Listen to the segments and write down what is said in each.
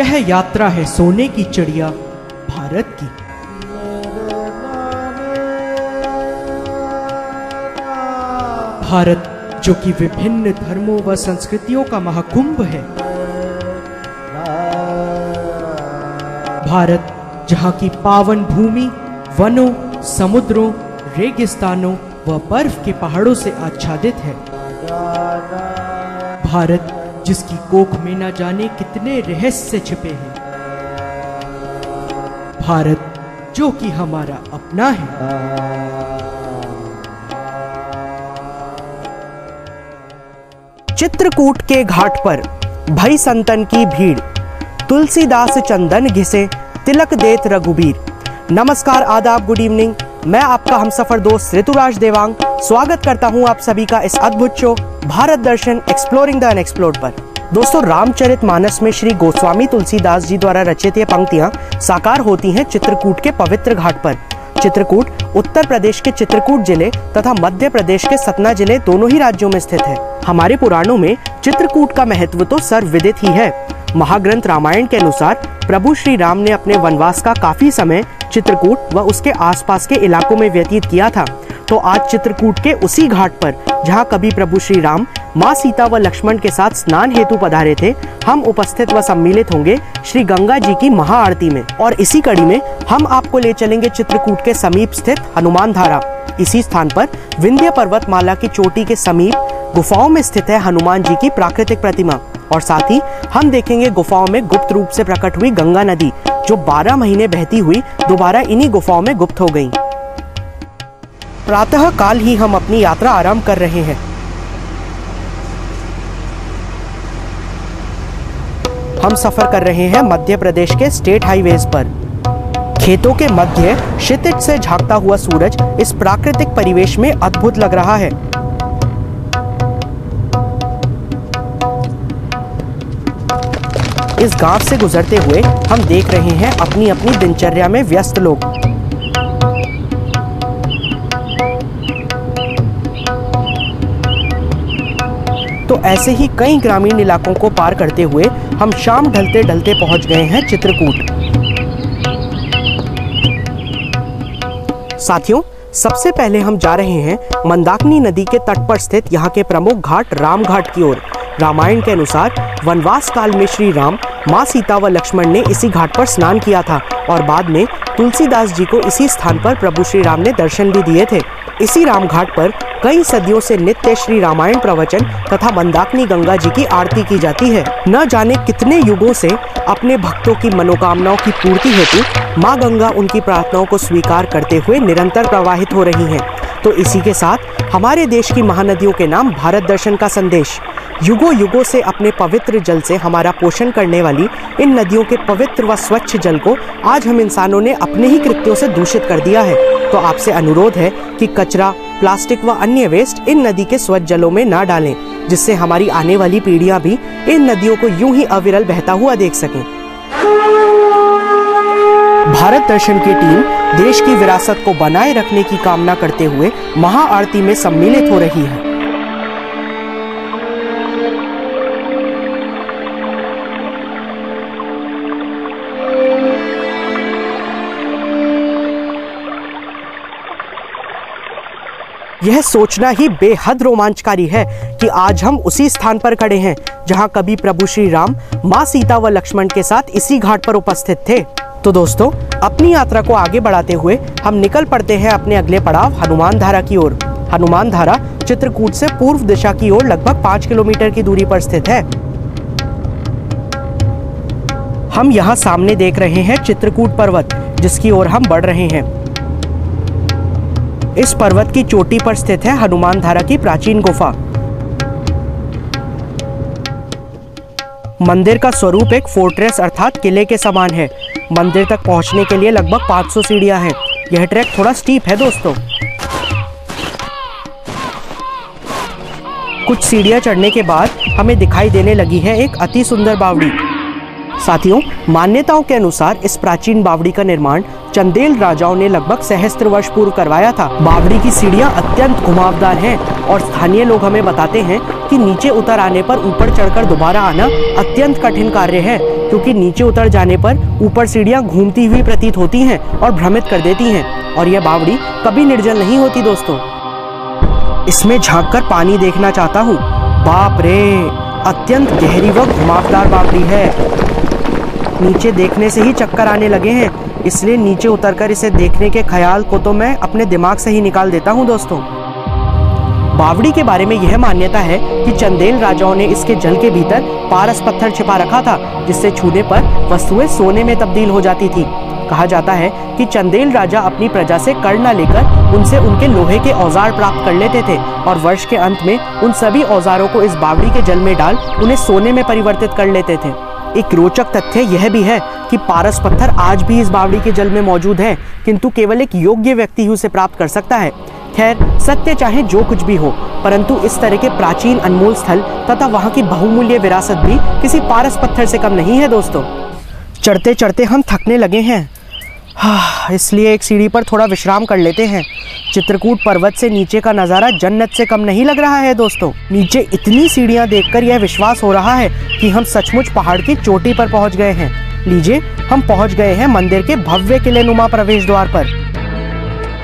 यह यात्रा है सोने की चिड़िया भारत की। भारत जो कि विभिन्न धर्मों व संस्कृतियों का महाकुंभ है। भारत जहाँ की पावन भूमि वनों, समुद्रों, रेगिस्तानों व बर्फ के पहाड़ों से आच्छादित है। भारत जिसकी कोख में न जाने कितने रहस्य छिपे हैं। भारत जो कि हमारा अपना है। चित्रकूट के घाट पर भई संतन की भीड़, तुलसीदास चंदन घिसे तिलक देत रघुबीर। नमस्कार, आदाब, गुड इवनिंग। मैं आपका हमसफर दोस्त ऋतुराज देवांग स्वागत करता हूं आप सभी का इस अद्भुत show Bharat Darshan exploring the unexplored पर। दोस्तों, रामचरितमानस में श्री गोस्वामी तुलसीदास जी द्वारा रचित ये पंक्तियां साकार होती हैं चित्रकूट के पवित्र घाट पर। चित्रकूट उत्तर प्रदेश के चित्रकूट जिले तथा मध्य प्रदेश के सतना जिले दोनों ही राज्यों में स्थित है। हमारे पुराणों में चित्रकूट का महत्व तो सर्वविदित ही है। महाग्रंथ रामायण के अनुसार प्रभु श्री राम ने अपने वनवास का काफी समय चित्रकूट व उसके आसपास के इलाकों में व्यतीत किया था। तो आज चित्रकूट के उसी घाट पर जहां कभी प्रभु श्री राम मां सीता व लक्ष्मण के साथ स्नान हेतु पधारे थे, हम उपस्थित व सम्मिलित होंगे श्री गंगा जी की महाआरती में। और इसी कड़ी में हम आपको ले चलेंगे चित्रकूट के समीप स्थित हनुमान धारा। इसी स्थान पर विंध्य पर्वतमाला की चोटी के समीप गुफाओं में स्थित है हनुमान जी की प्राकृतिक प्रतिमा। और साथ ही हम देखेंगे गुफाओं में गुप्त रूप से प्रकट हुई गंगा नदी, जो 12 महीने बहती हुई दोबारा इन्हीं गुफाओं में गुप्त हो गई। प्रातः काल ही हम अपनी यात्रा आरंभ कर रहे हैं। हम सफर कर रहे हैं मध्य प्रदेश के स्टेट हाईवेज पर। खेतों के मध्य क्षितिज से झांकता हुआ सूरज इस प्राकृतिक परिवेश में अद्भुत लग रहा है। इस गांव से गुजरते हुए हम देख रहे हैं अपनी अपनी दिनचर्या में व्यस्त लोग। तो ऐसे ही कई ग्रामीण इलाकों को पार करते हुए हम शाम ढलते ढलते पहुंच गए हैं चित्रकूट। साथियों, सबसे पहले हम जा रहे हैं मंदाकिनी नदी के तट पर स्थित यहाँ के प्रमुख घाट राम घाट की ओर। रामायण के अनुसार वनवास काल में श्री राम, मां सीता व लक्ष्मण ने इसी घाट पर स्नान किया था और बाद में तुलसीदास जी को इसी स्थान पर प्रभु श्री राम ने दर्शन भी दिए थे। इसी राम घाट पर कई सदियों से नित्य श्री रामायण प्रवचन तथा मंदाकिनी गंगा जी की आरती की जाती है। न जाने कितने युगों से अपने भक्तों की मनोकामनाओं की पूर्ति हेतु माँ गंगा उनकी प्रार्थनाओं को स्वीकार करते हुए निरंतर प्रवाहित हो रही हैं। तो इसी के साथ हमारे देश की महानदियों के नाम भारत दर्शन का संदेश। युगों युगों से अपने पवित्र जल से हमारा पोषण करने वाली इन नदियों के पवित्र व स्वच्छ जल को आज हम इंसानों ने अपने ही कृत्यों से दूषित कर दिया है। तो आपसे अनुरोध है कि कचरा, प्लास्टिक व अन्य वेस्ट इन नदी के स्वच्छ जलों में ना डालें, जिससे हमारी आने वाली पीढ़ियां भी इन नदियों को यूं ही अविरल बहता हुआ देख सकें। भारत दर्शन की टीम देश की विरासत को बनाए रखने की कामना करते हुए महाआरती में सम्मिलित हो रही है। यह सोचना ही बेहद रोमांचकारी है कि आज हम उसी स्थान पर खड़े हैं जहां कभी प्रभु श्री राम, मां सीता व लक्ष्मण के साथ इसी घाट पर उपस्थित थे। तो दोस्तों, अपनी यात्रा को आगे बढ़ाते हुए हम निकल पड़ते हैं अपने अगले पड़ाव हनुमान धारा की ओर। हनुमान धारा चित्रकूट से पूर्व दिशा की ओर लगभग 5 किलोमीटर की दूरी पर स्थित है। हम यहाँ सामने देख रहे हैं चित्रकूट पर्वत, जिसकी ओर हम बढ़ रहे हैं। इस पर्वत की चोटी पर स्थित है हनुमान धारा की प्राचीन गुफा। मंदिर का स्वरूप एक फोर्ट्रेस अर्थात किले के समान है। मंदिर तक पहुंचने के लिए लगभग 500 सीढ़ियां हैं। यह ट्रैक थोड़ा स्टीप है दोस्तों। कुछ सीढ़ियां चढ़ने के बाद हमें दिखाई देने लगी है एक अति सुंदर बावड़ी। साथियों, मान्यताओं के अनुसार इस प्राचीन बावड़ी का निर्माण चंदेल राजाओं ने लगभग सहस्त्र वर्ष पूर्व करवाया था। बावड़ी की सीढ़ियां अत्यंत घुमावदार हैं और स्थानीय लोग हमें बताते हैं कि नीचे उतर आने पर ऊपर चढ़कर दोबारा आना अत्यंत कठिन कार्य है, क्योंकि नीचे उतर जाने पर ऊपर सीढ़ियां घूमती हुई प्रतीत होती हैं और भ्रमित कर देती हैं, और यह बावड़ी कभी निर्जल नहीं होती दोस्तों। इसमें झांककर पानी देखना चाहता हूँ। बाप रे, अत्यंत गहरी व घुमावदार बावड़ी है। नीचे देखने से ही चक्कर आने लगे हैं, इसलिए नीचे उतरकर इसे देखने के ख्याल को तो मैं अपने दिमाग से ही निकाल देता हूँ दोस्तों। बावड़ी के बारे में यह मान्यता है कि चंदेल राजाओं ने इसके जल के भीतर पारस पत्थर छिपा रखा था, जिससे छूने पर वस्तुएं सोने में तब्दील हो जाती थी। कहा जाता है कि चंदेल राजा अपनी प्रजा से कर न लेकर उनसे उनके लोहे के औजार प्राप्त कर लेते थे और वर्ष के अंत में उन सभी औजारों को इस बावड़ी के जल में डाल उन्हें सोने में परिवर्तित कर लेते थे। एक रोचक तथ्य यह भी है कि पारस पत्थर आज भी इस बावड़ी के जल में मौजूद है, किंतु केवल एक योग्य व्यक्ति ही उसे प्राप्त कर सकता है। खैर, सत्य चाहे जो कुछ भी हो, परंतु इस तरह के प्राचीन अनमोल स्थल तथा वहाँ की बहुमूल्य विरासत भी किसी पारस पत्थर से कम नहीं है दोस्तों। चढ़ते चढ़ते हम थकने लगे हैं, इसलिए एक सीढ़ी पर थोड़ा विश्राम कर लेते हैं। चित्रकूट पर्वत से नीचे का नज़ारा जन्नत से कम नहीं लग रहा है दोस्तों। नीचे इतनी सीढ़ियां देखकर यह विश्वास हो रहा है कि हम सचमुच पहाड़ की चोटी पर पहुंच गए हैं। लीजिए, हम पहुंच गए हैं मंदिर के भव्य किलेनुमा प्रवेश द्वार पर।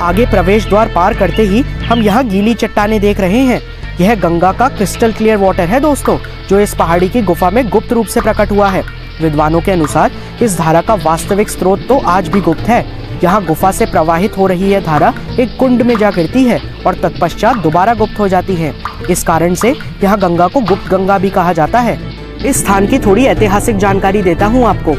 आगे प्रवेश द्वार पार करते ही हम यहाँ गीली चट्टानें देख रहे हैं। यह गंगा का क्रिस्टल क्लियर वाटर है दोस्तों, जो इस पहाड़ी की गुफा में गुप्त रूप से प्रकट हुआ है। विद्वानों के अनुसार इस धारा का वास्तविक स्रोत तो आज भी गुप्त है। यहाँ गुफा से प्रवाहित हो रही यह धारा एक कुंड में जा गिरती है और तत्पश्चात दोबारा गुप्त हो जाती है। इस कारण से यहाँ गंगा को गुप्त गंगा भी कहा जाता है। इस स्थान की थोड़ी ऐतिहासिक जानकारी देता हूँ आपको।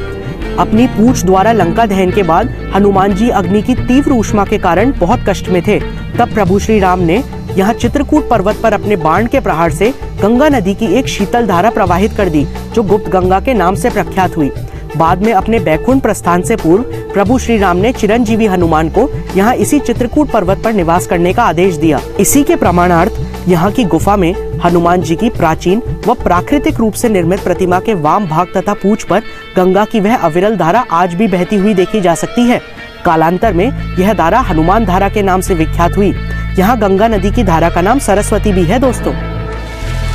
अपनी पूंछ द्वारा लंका दहन के बाद हनुमान जी अग्नि की तीव्र ऊष्मा के कारण बहुत कष्ट में थे। तब प्रभु श्री राम ने यहाँ चित्रकूट पर्वत पर अपने बाण के प्रहार से गंगा नदी की एक शीतल धारा प्रवाहित कर दी, जो गुप्त गंगा के नाम से प्रख्यात हुई। बाद में अपने बैकुंठ प्रस्थान से पूर्व प्रभु श्री राम ने चिरंजीवी हनुमान को यहाँ इसी चित्रकूट पर्वत पर निवास करने का आदेश दिया। इसी के प्रमाणार्थ यहाँ की गुफा में हनुमान जी की प्राचीन व प्राकृतिक रूप से निर्मित प्रतिमा के वाम भाग तथा पूंछ पर गंगा की वह अविरल धारा आज भी बहती हुई देखी जा सकती है। कालांतर में यह धारा हनुमान धारा के नाम से विख्यात हुई। यहाँ गंगा नदी की धारा का नाम सरस्वती भी है दोस्तों।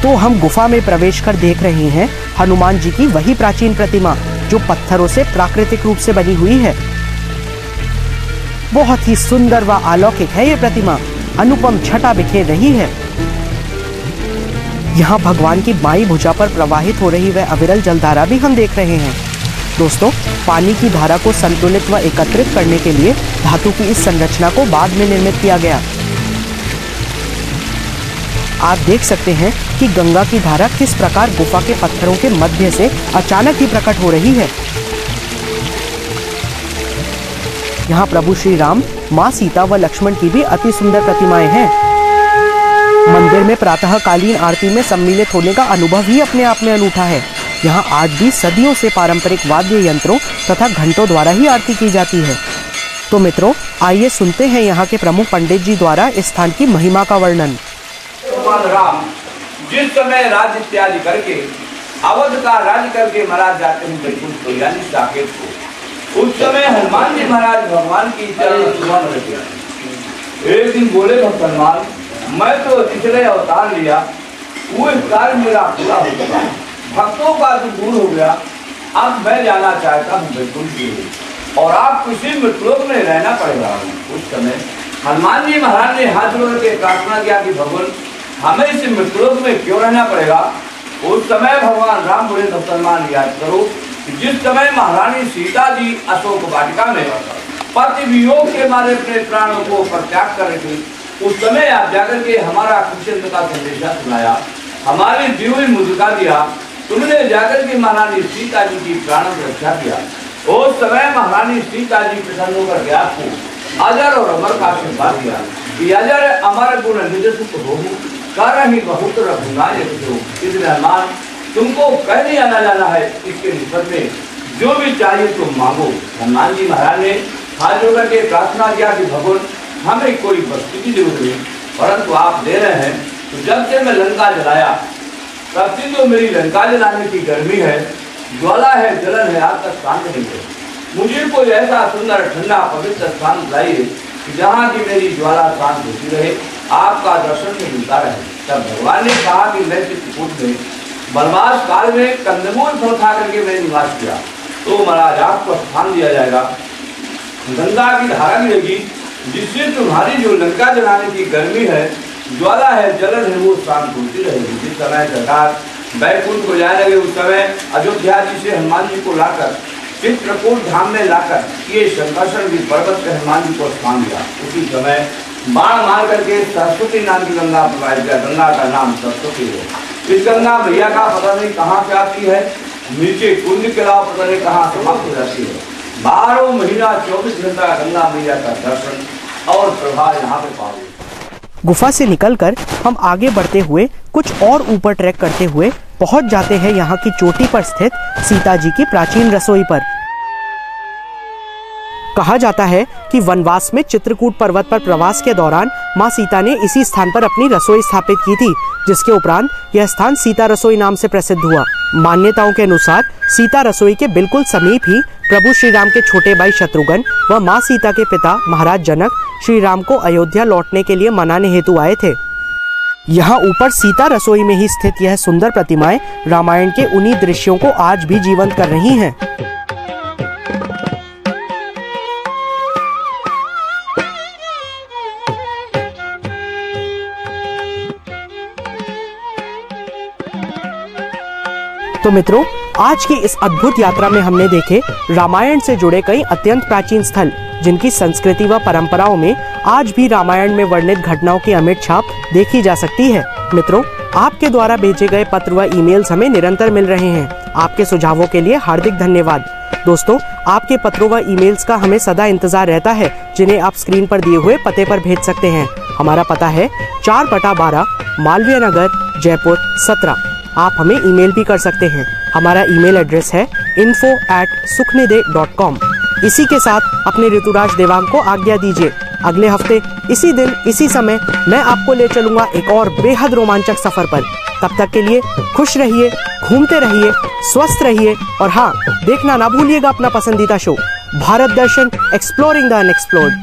तो हम गुफा में प्रवेश कर देख रहे हैं हनुमान जी की वही प्राचीन प्रतिमा, जो पत्थरों से प्राकृतिक रूप से बनी हुई है। बहुत ही सुंदर व अलौकिक है ये प्रतिमा, अनुपम छटा बिखेर रही है। यहाँ भगवान की बाईं भुजा पर प्रवाहित हो रही वह अविरल जलधारा भी हम देख रहे हैं। दोस्तों, पानी की धारा को संतुलित व एकत्रित करने के लिए धातु की इस संरचना को बाद में निर्मित किया गया। आप देख सकते हैं कि गंगा की धारा किस प्रकार गुफा के पत्थरों के मध्य से अचानक ही प्रकट हो रही है। यहाँ प्रभु श्री राम, माँ सीता व लक्ष्मण की भी अति सुंदर प्रतिमाएं हैं। मंदिर में प्रातःकालीन आरती में सम्मिलित होने का अनुभव ही अपने आप में अनूठा है। यहाँ आज भी सदियों से पारंपरिक वाद्य यंत्रों तथा घंटों द्वारा ही आरती की जाती है। तो मित्रों, आइए सुनते हैं यहाँ के प्रमुख पंडित जी द्वारा इस स्थान की महिमा का वर्णन। भगवान राम जिस समय राज्य इत्यादि करके अवध का राज्य करके महाराज जाते हैं बैकुंठ को, यानी साकेत को, उस समय हनुमान जी महाराज भगवान की चरण सुमन रखे। एक दिन बोले भगवान, मैं तो पिछले अवतार लिया, वो कार्य मेरा पूरा हो गया, भक्तों का तो दूर हो गया, अब मैं जाना चाहता हूँ बैकुंठ की, और आप किसी मृतलोक में रहना पड़ेगा। उस समय हनुमान जी महाराज ने हाथ जोड़ के प्रार्थना किया कि भगवान, हमें इस मृतलोक में क्यों रहना पड़ेगा। उस समय भगवान राम बोले, मुसलमान याद करो कि जिस समय महारानी सीता जी अशोक वाटिका में पति वियोग के मारे अपने प्राणों को परित्याग कर रही, उस समय आप जाकर के हमारा कृष्ण का संदेशा सुनाया, हमारी जीवन मुस्का दिया, तुमने जाकर के महारानी सीता जी की प्राणों की रक्षा किया। उस समय महारानी सीता जी प्रसन्न होकर के आपको अजर और अमर का आशीर्वाद दिया कि अजर अमर गुण निज सुख हो, कर ही बहुत रखूंगा। इसलिए हनुमान, तुमको कहीं आना जाना है, इसके निकट में जो भी चाहिए तुम मांगो। हनुमान जी महाराज ने हाथ जोड़ के प्रार्थना किया कि भगवान, हमें कोई वस्तु की जरूरत नहीं, परंतु आप दे रहे हैं। तो जब से मैं लंका जलाया, तब से जो मेरी लंका जलाने की गर्मी है, ज्वाला है, जलन है, आज तक शांत नहीं है। मुझे कोई ऐसा सुंदर ठंडा पवित्र स्थान दिलाइए जहाँ की मेरी ज्वाला शांत होती रहे, आपका दर्शन में मिलता रहे। तब भगवान ने कहा कि मैं चित्रकूट में वनवास काल में कंदमूल फल खा करके मैंने निवास किया, तो महाराज आपको स्थान दिया जाएगा, गंगा की धारा मिलेगी, जिससे तुम्हारी जो लंका जलाने की गर्मी है, ज्वाला है, जलन है, वो शांत होती रहेगी। जिस समय सरकार बैकुंठ को जाने लगे, उस समय अयोध्या जी से हनुमान जी को लाकर चित्रकूट धाम में लाकर ये शंकरषण की पर्वत पे हनुमान जी को स्थान दिया। उसी समय बाण मार करके सरस्वती नाम की गंगा प्रवाहित किया। गंगा का नाम सरस्वती है। इस गंगा मैया का पता नहीं कहाँ से आती है, नीचे कुंड के अलावा पता नहीं कहाँ समाप्त हो जाती है। 12 महीना 24 घंटा गंगा मैया का दर्शन और प्रभाव यहाँ पे पाओगे। गुफा से निकलकर हम आगे बढ़ते हुए कुछ और ऊपर ट्रैक करते हुए पहुंच जाते हैं यहाँ की चोटी पर स्थित सीता जी की प्राचीन रसोई पर। कहा जाता है कि वनवास में चित्रकूट पर्वत पर प्रवास के दौरान मां सीता ने इसी स्थान पर अपनी रसोई स्थापित की थी, जिसके उपरांत यह स्थान सीता रसोई नाम से प्रसिद्ध हुआ। मान्यताओं के अनुसार सीता रसोई के बिल्कुल समीप ही प्रभु श्री राम के छोटे भाई शत्रुघ्न व मां सीता के पिता महाराज जनक श्री राम को अयोध्या लौटने के लिए मनाने हेतु आए थे। यहाँ ऊपर सीता रसोई में ही स्थित यह सुंदर प्रतिमाएं रामायण के उन्हीं दृश्यों को आज भी जीवंत कर रही हैं। तो मित्रों, आज की इस अद्भुत यात्रा में हमने देखे रामायण से जुड़े कई अत्यंत प्राचीन स्थल, जिनकी संस्कृति व परंपराओं में आज भी रामायण में वर्णित घटनाओं की अमिट छाप देखी जा सकती है। मित्रों, आपके द्वारा भेजे गए पत्र व ईमेल्स हमें निरंतर मिल रहे हैं। आपके सुझावों के लिए हार्दिक धन्यवाद। दोस्तों, आपके पत्रों व ईमेल्स का हमें सदा इंतजार रहता है, जिन्हें आप स्क्रीन पर दिए हुए पते पर भेज सकते हैं। हमारा पता है 4/12 मालवीय नगर, जयपुर 17। आप हमें ईमेल भी कर सकते हैं। हमारा ईमेल एड्रेस है info@sukhniday.com। इसी के साथ अपने ऋतुराज देवांग को आज्ञा दीजिए। अगले हफ्ते इसी दिन इसी समय मैं आपको ले चलूंगा एक और बेहद रोमांचक सफर पर। तब तक के लिए खुश रहिए, घूमते रहिए, स्वस्थ रहिए और हाँ, देखना ना भूलिएगा अपना पसंदीदा show Bharat Darshan exploring the unexplored.